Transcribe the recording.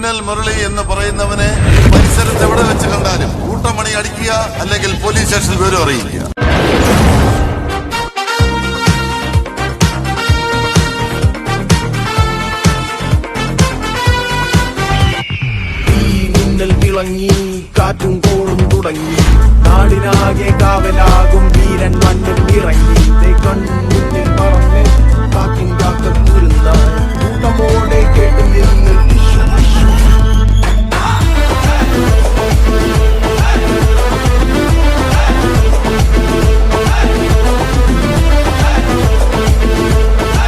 മിന്നൽ മുരളി എന്ന് പറയുന്നവനെ പരിസരത്ത് എവിടെ വെച്ച് കണ്ടാലും കൂട്ടമണി അടിക്കുക, അല്ലെങ്കിൽ പോലീസ് സ്റ്റേഷനിൽ വിവരം അറിയിക്കുക. മിന്നൽ തിളങ്ങി